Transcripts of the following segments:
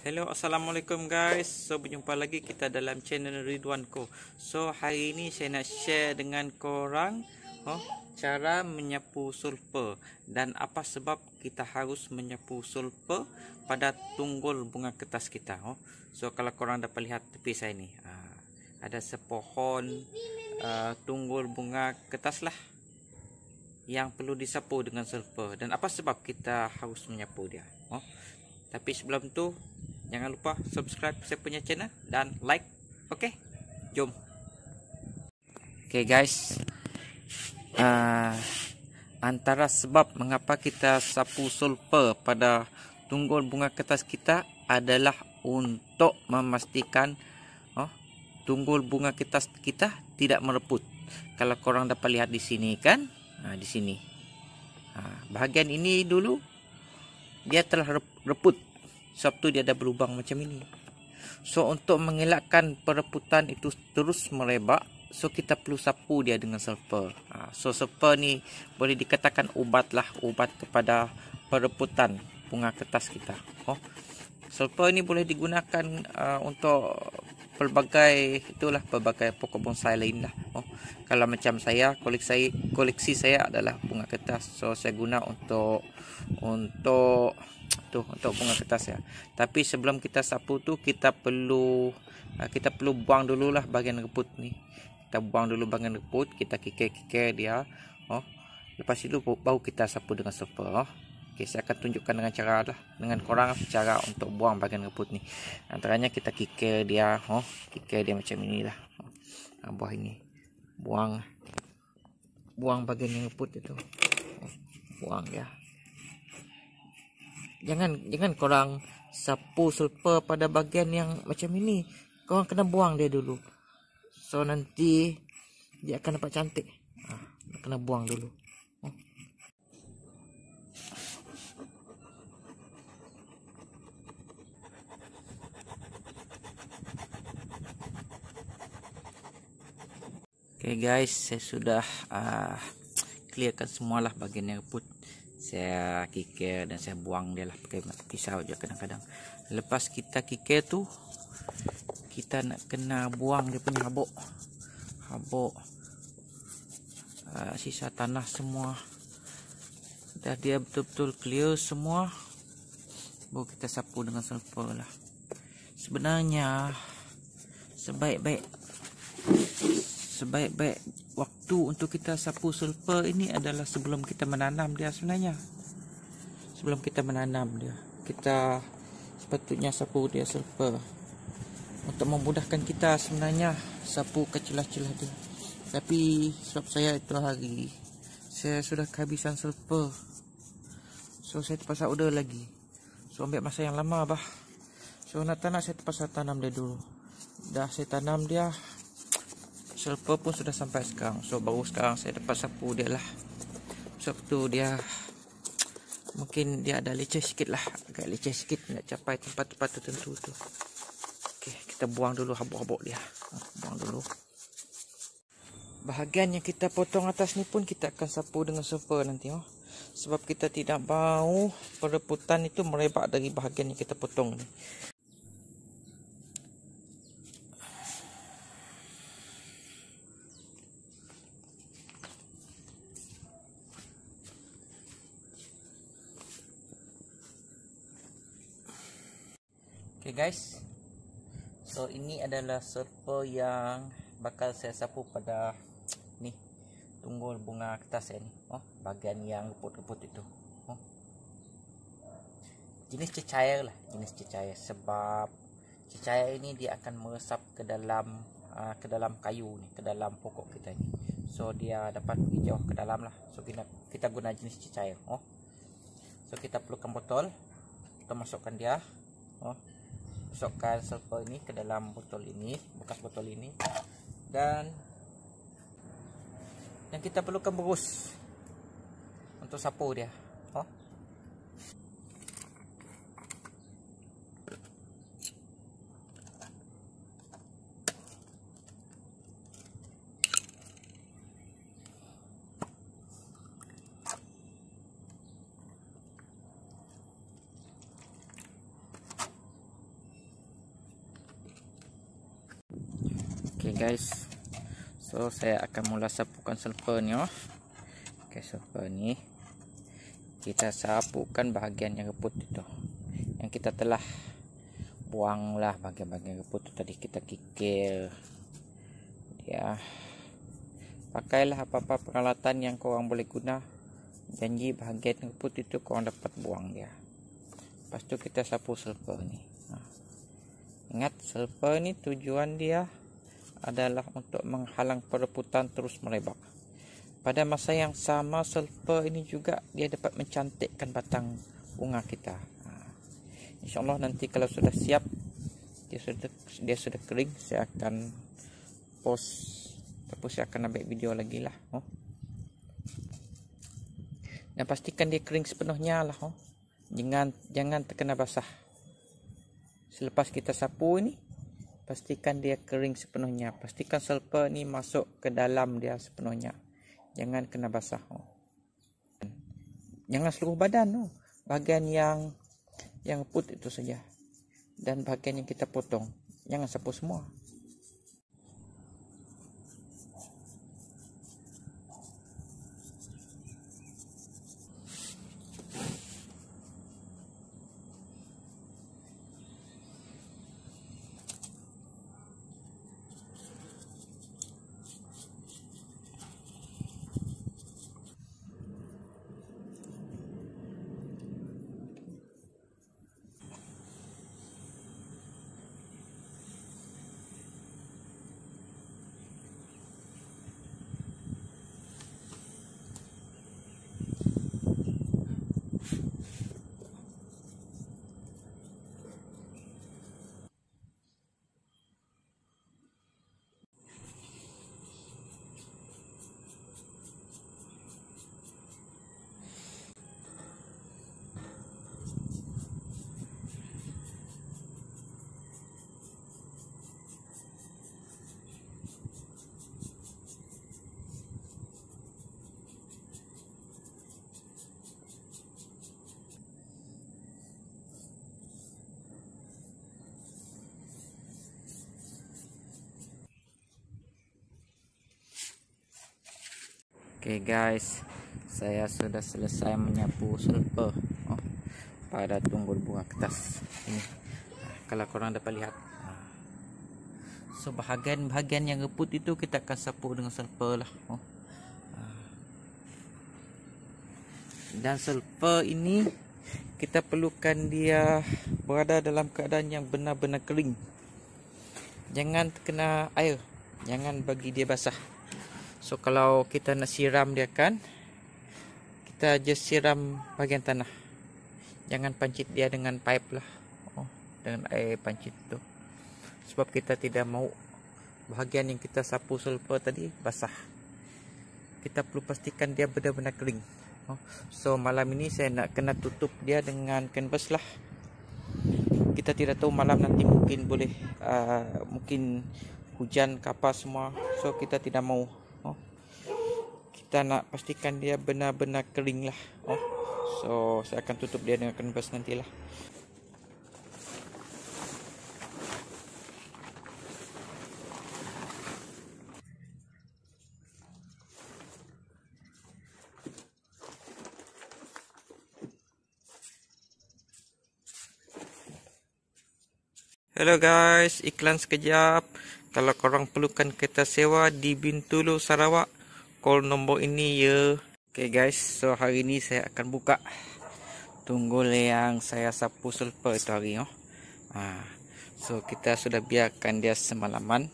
Hello, assalamualaikum guys. So berjumpa lagi kita dalam channel Ridwanko. So hari ini saya nak share dengan korang cara menyapu sulfur dan apa sebab kita harus menyapu sulfur pada tunggul bunga kertas kita. So kalau korang dapat lihat tepi saya ni, ada sepohon tunggul bunga kertas lah yang perlu disapu dengan sulfur. Dan apa sebab kita harus menyapu dia? Tapi sebelum tu, jangan lupa subscribe saya punya channel dan like. Okey, jom. Okay guys, antara sebab mengapa kita sapu sulfur pada tunggul bunga kertas kita adalah untuk memastikan tunggul bunga kertas kita tidak mereput. Kalau korang dapat lihat di sini kan, di sini, bahagian ini dulu dia telah reput, sebab tu dia ada berlubang macam ini. So untuk mengelakkan pereputan itu terus merebak, so kita perlu sapu dia dengan sulfur. So sulfur ni boleh dikatakan ubat kepada pereputan bunga kertas kita. Sulfur ni boleh digunakan untuk pelbagai pokok bonsai lain lah. Kalau macam saya, koleksi saya adalah bunga kertas, so saya guna untuk bunga kertas ya. Tapi sebelum kita sapu tu kita perlu buang dululah bahagian reput ni. Kita buang dulu bahagian reput, kita kikir dia. Lepas itu baru kita sapu dengan sulfur. Okay, saya akan tunjukkan dengan korang cara untuk buang bahagian reput ni. Antaranya kita kikir dia, macam inilah. Buah ini, buang bahagian yang reput itu. Buang ya. Jangan korang sapu sulfur pada bahagian yang macam ini. Korang kena buang dia dulu. So nanti dia akan dapat cantik. Kena buang dulu. Okay guys, saya sudah clearkan semualah bahagian yang reput. Saya kikir dan saya buang dia lah pakai pisau je kadang-kadang. Lepas kita kikir tu, kita nak kena buang dia punya habuk, sisa tanah semua. Dah dia betul-betul clear semua, baru kita sapu dengan sulfur lah. Sebenarnya sebaik-baik waktu untuk kita sapu sulfur ini adalah sebelum kita menanam dia. Sebenarnya sebelum kita menanam dia, kita sepatutnya sapu dia sulfur untuk memudahkan kita sebenarnya sapu ke celah-celah dia. Tapi sebab saya itu hari saya sudah kehabisan sulfur, so saya terpaksa order lagi. So ambil masa yang lama bah. So nak saya terpaksa tanam dia dulu. Dah saya tanam dia, sulfur pun sudah sampai sekarang. So baru sekarang saya dapat sapu dia lah. Sebab tu dia mungkin dia ada leceh sikit lah, agak leceh sikit, nak capai tempat-tempat tertentu tu. Okey, kita buang dulu habuk-habuk dia. Buang dulu. Bahagian yang kita potong atas ni pun kita akan sapu dengan sulfur nanti. Sebab kita tidak mahu pereputan itu merebak dari bahagian yang kita potong ni. Okay guys, so ini adalah sulfur yang bakal saya sapu pada ni tunggul bunga kertas saya ni. Bahagian yang reput-reput itu. Jenis cecair lah, sebab cecair ini dia akan meresap ke dalam kayu ni, ke dalam pokok kita ni. So dia dapat pergi jauh ke dalam lah. So kita guna jenis cecair. So kita perlukan botol, kita masukkan dia. Masukkan sulfur ini ke dalam botol ini, bekas botol ini, dan yang kita perlukan berus untuk sapu dia. Okay guys, so saya akan mula sapukan sulfur ni. Okay, sulfur ni kita sapukan bahagian yang reput itu, yang kita telah buanglah bahagian-bahagian reput itu tadi, kita kikir dia. Pakailah apa-apa peralatan yang korang boleh guna, janji bahagian reput itu korang dapat buang dia. Lepas tu kita sapu sulfur ni. Ingat, sulfur ni tujuan dia adalah untuk menghalang pereputan terus melebar. Pada masa yang sama, sulfur ini juga dia dapat mencantikkan batang bunga kita. InsyaAllah nanti kalau sudah siap, dia sudah kering, saya akan post. Tapi saya akan ambil video lagi lah. Dan pastikan dia kering sepenuhnya lah. Jangan terkena basah. Selepas kita sapu ini, pastikan dia kering sepenuhnya. Pastikan sulfur ni masuk ke dalam dia sepenuhnya. Jangan kena basah. Jangan seluruh badan. Bahagian yang reput itu saja. Dan bahagian yang kita potong, jangan sapu semua. Okay guys, saya sudah selesai menyapu sulfur pada tunggul bunga kertas ini. Kalau korang dapat lihat, so bahagian-bahagian yang reput itu kita akan sapu dengan sulfur lah. Dan sulfur ini kita perlukan dia berada dalam keadaan yang benar-benar kering. Jangan terkena air, jangan bagi dia basah. So kalau kita nak siram dia kan, kita just siram bahagian tanah. Jangan pancit dia dengan pipe lah, dengan air pancit tu. Sebab kita tidak mau bahagian yang kita sapu sulfur tadi basah. Kita perlu pastikan dia benar-benar kering. So malam ini saya nak kena tutup dia dengan canvas lah. Kita tidak tahu malam nanti mungkin boleh mungkin hujan kapal semua. So kita tidak mau. Kita nak pastikan dia benar-benar kering lah. So saya akan tutup dia dengan canvas nantilah. Hello guys, iklan sekejap. Kalau korang perlukan kereta sewa di Bintulu, Sarawak, call nombor ini ya. Okay guys, so hari ini saya akan buka tunggul yang saya sapu sulfur itu hari. So kita sudah biarkan dia semalaman.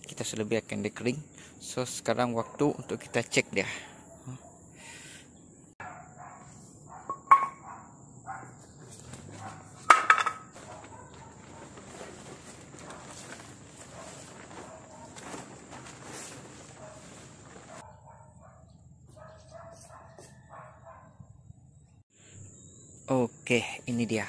Kita sudah biarkan dia kering. So sekarang waktu untuk kita cek dia. Oke, ini dia.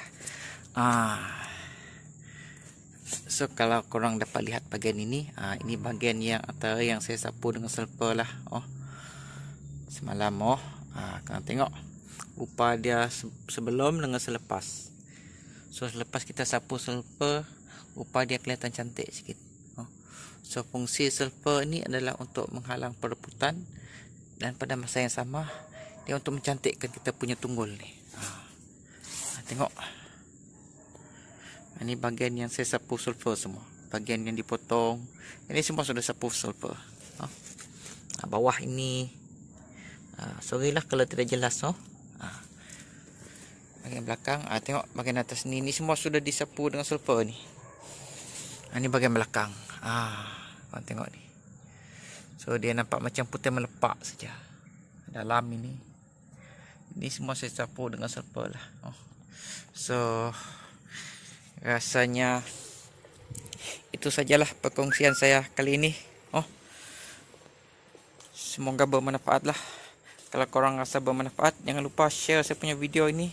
So kalau korang dapat lihat bagian ini, ini bagian yang antara yang saya sapu dengan sulfur lah. Semalam korang tengok rupa dia sebelum dengan selepas. So selepas kita sapu sulfur, rupa dia kelihatan cantik sikit. So fungsi sulfur ini adalah untuk menghalang perebutan, dan pada masa yang sama dia untuk mencantikkan kita punya tunggul nih. Tengok, ini bagian yang saya sapu sulfur semua, bagian yang dipotong ini semua sudah sapu sulfur. Bawah ini, sorry lah kalau tidak jelas. Bagian belakang, tengok bagian atas ni semua sudah disapu dengan sulfur ni. Ini bagian belakang. Kau tengok ni. So dia nampak macam putih melepak saja. Dalam ini semua saya sapu dengan sulfur lah. So rasanya itu sajalah perkongsian saya kali ini. Semoga bermanfaat lah. Kalau korang rasa bermanfaat, jangan lupa share saya punya video ini.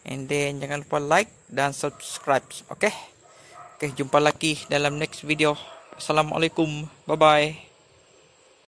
And then jangan lupa like dan subscribe. Oke, jumpa lagi dalam next video. Assalamualaikum. Bye bye.